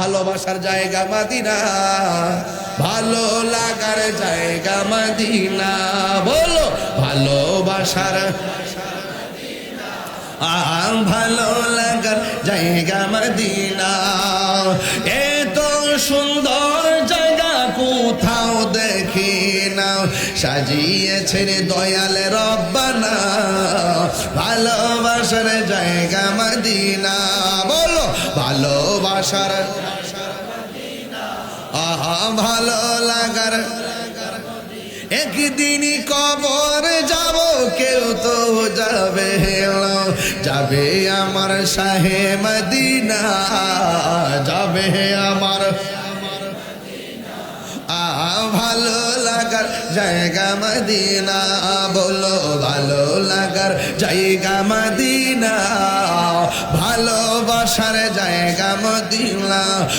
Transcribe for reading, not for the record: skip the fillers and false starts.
ভালোবাসার জায়গা মদিনা, ভালো লাগার জায়গা মদিনা। বলো ভালোবাসার ভালো লাগার জায়গা মদিনা। এত সুন্দর জায়গা কোথাও দেখি না, সাজিয়েছেন দয়াল রব্বানা ভালোবাসার জায়গা মদিনা। বলো ভালোবাসার ভালো লাগার। একদিন কবর যাব, কেউ তো যাবে যাবে আমার শাহে মদিনা, যাবে আমার ভালো লাগার জায়গা মদিনা। বলো ভালো লাগার জায়গা মদিনা, ভালোবাসার জায়গা মদিনা।